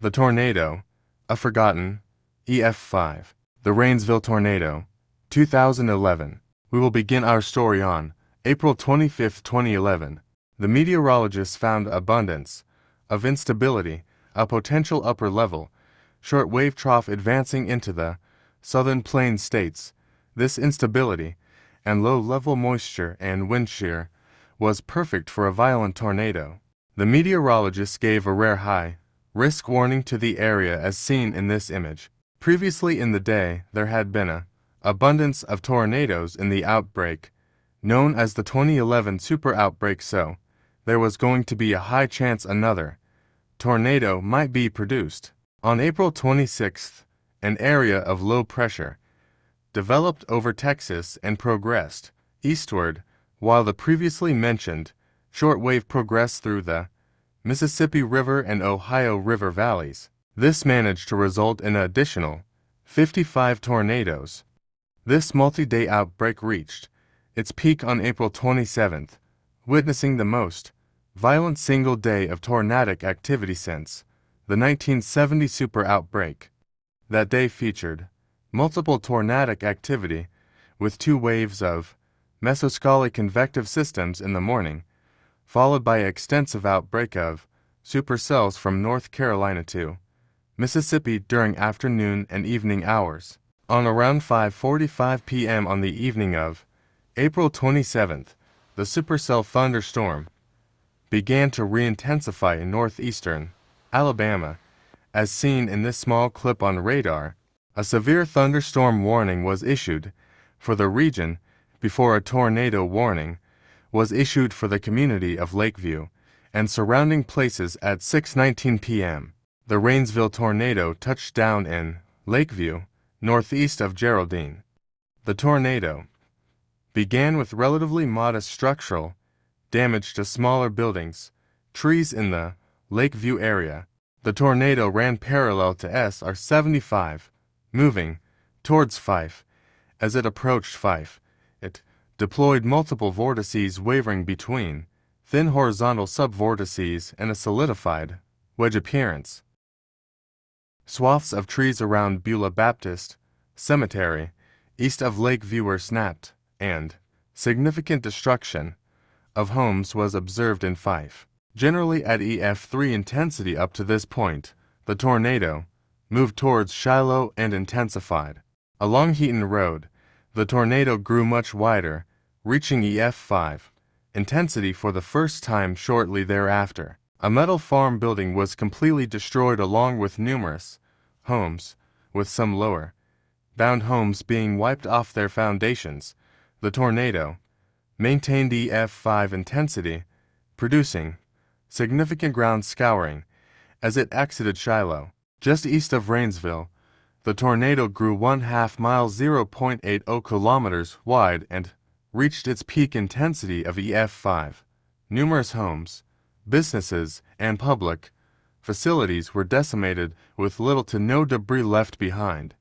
The tornado, a forgotten, EF5. The Rainsville tornado, 2011. We will begin our story on April 25, 2011. The meteorologists found abundance of instability, a potential upper level, shortwave trough advancing into the southern plain states. This instability and low-level moisture and wind shear was perfect for a violent tornado. The meteorologists gave a rare high risk warning to the area as seen in this image. Previously in the day, there had been an abundance of tornadoes in the outbreak, known as the 2011 super outbreak, so there was going to be a high chance another tornado might be produced. On April 26th, an area of low pressure developed over Texas and progressed eastward, while the previously mentioned shortwave progressed through the Mississippi River and Ohio River valleys. This managed to result in an additional 55 tornadoes. This multi-day outbreak reached its peak on April 27th, witnessing the most violent single day of tornadic activity since the 1970 super outbreak. That day featured multiple tornadic activity with two waves of mesoscalic convective systems in the morning, followed by an extensive outbreak of supercells from North Carolina to Mississippi during afternoon and evening hours. On around 5:45 p.m. on the evening of April 27th, the supercell thunderstorm began to re-intensify in northeastern Alabama, as seen in this small clip on radar. A severe thunderstorm warning was issued for the region before a tornado warning was issued for the community of Lakeview and surrounding places at 6:19 p.m. The Rainsville tornado touched down in Lakeview, northeast of Geraldine. The tornado began with relatively modest structural damage to smaller buildings, trees in the Lakeview area. The tornado ran parallel to SR 75, moving towards Fife. As it approached Fife, it deployed multiple vortices wavering between thin horizontal subvortices and a solidified wedge appearance. Swaths of trees around Beulah Baptist Cemetery, east of Lakeview, were snapped, and significant destruction of homes was observed in Fife. Generally at EF3 intensity up to this point, the tornado moved towards Shiloh and intensified. Along Heaton Road, the tornado grew much wider, reaching EF5 intensity for the first time shortly thereafter. A metal farm building was completely destroyed along with numerous homes, with some lower bound homes being wiped off their foundations. The tornado maintained EF5 intensity, producing significant ground scouring as it exited Shiloh. Just east of Rainsville, the tornado grew 1/2 mile (0.80 kilometers) wide and reached its peak intensity of EF5. Numerous homes, businesses, and public facilities were decimated with little to no debris left behind.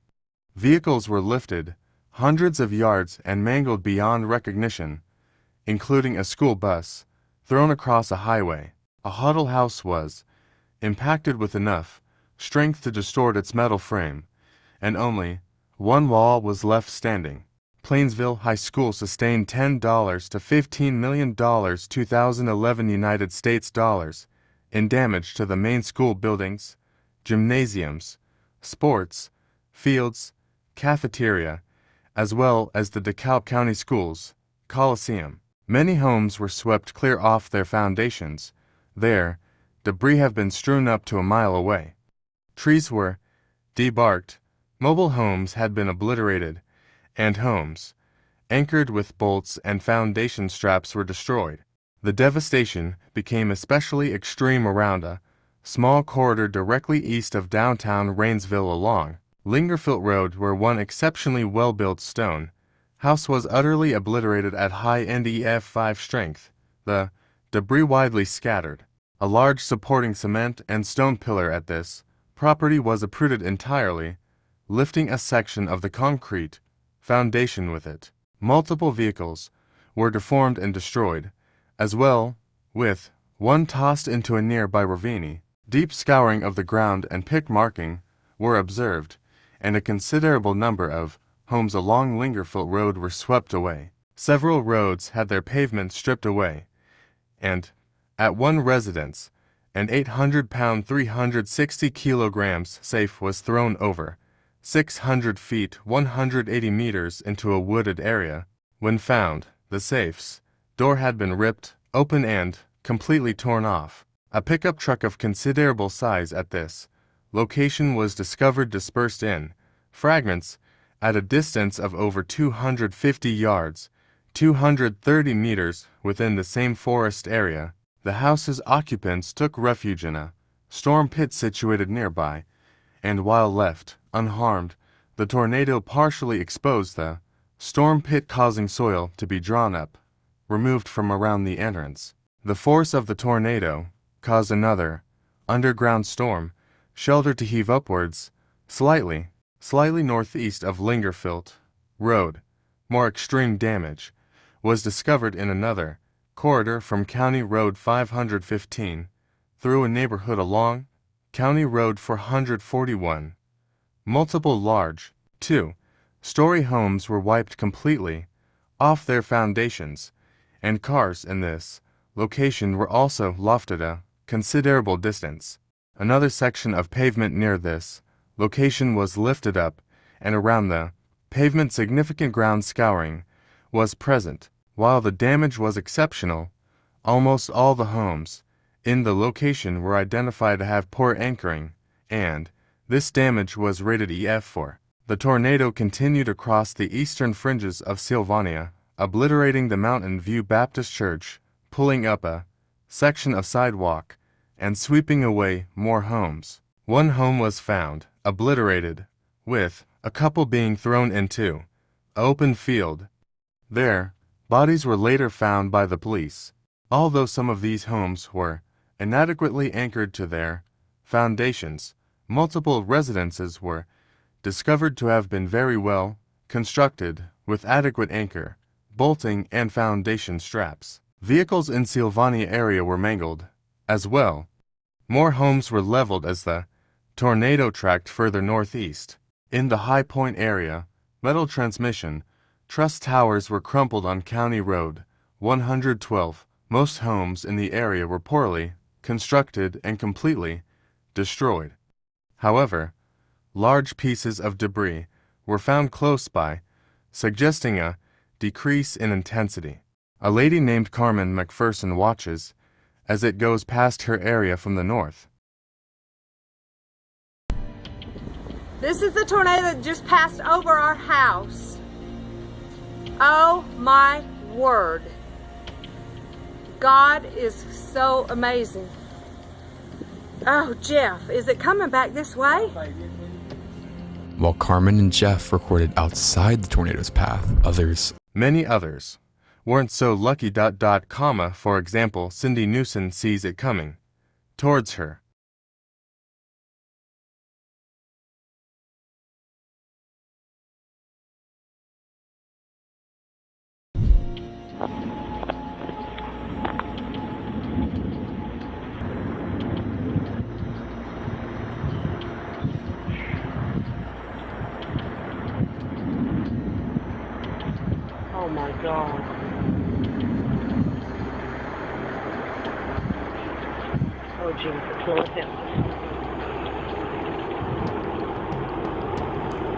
Vehicles were lifted hundreds of yards and mangled beyond recognition, including a school bus thrown across a highway. A huddle house was impacted with enough strength to distort its metal frame, and only one wall was left standing. Plainsville High School sustained $10 to $15 million 2011 United States dollars in damage to the main school buildings, gymnasiums, sports, fields, cafeteria, as well as the DeKalb County Schools Coliseum. Many homes were swept clear off their foundations. There, debris have been strewn up to a mile away. Trees were debarked, mobile homes had been obliterated, and homes, anchored with bolts and foundation straps, were destroyed. The devastation became especially extreme around a small corridor directly east of downtown Rainsville along Lingerfield Road, where one exceptionally well-built stone house was utterly obliterated at high-end EF5 strength. The debris widely scattered. A large supporting cement and stone pillar at this property was uprooted entirely, lifting a section of the concrete foundation with it. Multiple vehicles were deformed and destroyed, as well, with one tossed into a nearby ravine. Deep scouring of the ground and pick marking were observed, and a considerable number of homes along Lingerfelt Road were swept away. Several roads had their pavements stripped away, and, at one residence, an 800-pound 360 kilograms safe was thrown over 600 feet 180 meters into a wooded area. When found, the safe's door had been ripped open and completely torn off. A pickup truck of considerable size at this location was discovered dispersed in fragments at a distance of over 250 yards, 230 meters within the same forest area. The house's occupants took refuge in a storm pit situated nearby, and while left unharmed, the tornado partially exposed the storm pit, causing soil to be drawn up, removed from around the entrance. The force of the tornado caused another underground storm shelter to heave upwards slightly northeast of Lingerfelt Road. More extreme damage was discovered in another corridor from County Road 515 through a neighborhood along County Road 441. Multiple large, two-story homes were wiped completely off their foundations, and cars in this location were also lofted a considerable distance. Another section of pavement near this location was lifted up, and around the pavement significant ground scouring was present. While the damage was exceptional, almost all the homes in the location were identified to have poor anchoring, and this damage was rated EF4. The tornado continued across the eastern fringes of Sylvania, obliterating the Mountain View Baptist Church, pulling up a section of sidewalk, and sweeping away more homes. One home was found obliterated, with a couple being thrown into an open field. There, bodies were later found by the police. Although some of these homes were inadequately anchored to their foundations, multiple residences were discovered to have been very well constructed with adequate anchor, bolting, and foundation straps. Vehicles in Sylvania area were mangled as well. More homes were leveled as the tornado tracked further northeast. In the High Point area, metal transmission truss towers were crumpled on County Road 112. Most homes in the area were poorly constructed and completely destroyed. However, large pieces of debris were found close by, suggesting a decrease in intensity. A lady named Carmen McPherson watches as it goes past her area from the north. This is the tornado that just passed over our house. Oh my word. God is so amazing. Oh, Jeff, is it coming back this way? While Carmen and Jeff recorded outside the tornado's path, Many others weren't so lucky. For example, Cindy Newson sees it coming towards her. Oh my God. Oh Jesus, Lord help us.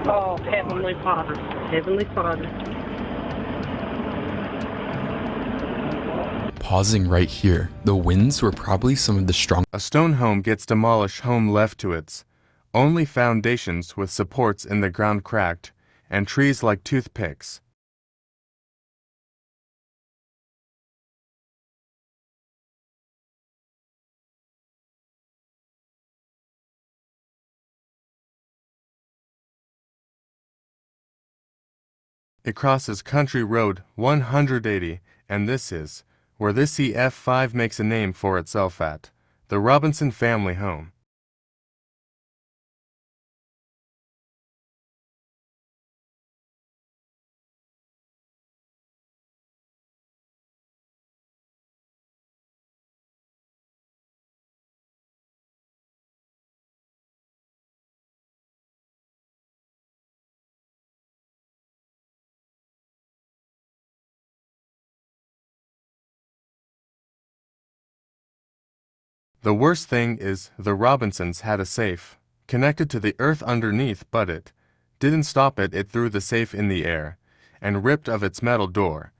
Oh, Heavenly Father, Heavenly Father. Pausing right here, the winds were probably some of the strongest. A stone home gets demolished, home left to its only foundations with supports in the ground cracked and trees like toothpicks. It crosses Country Road 180, and this is where this EF5 makes a name for itself at the Robinson family home. The worst thing is the Robinsons had a safe connected to the earth underneath, but it didn't stop it. It threw the safe in the air and ripped of its metal door.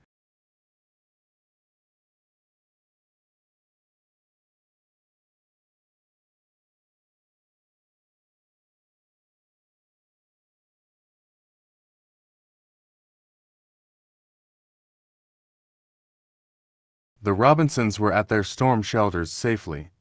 The Robinsons were at their storm shelters safely.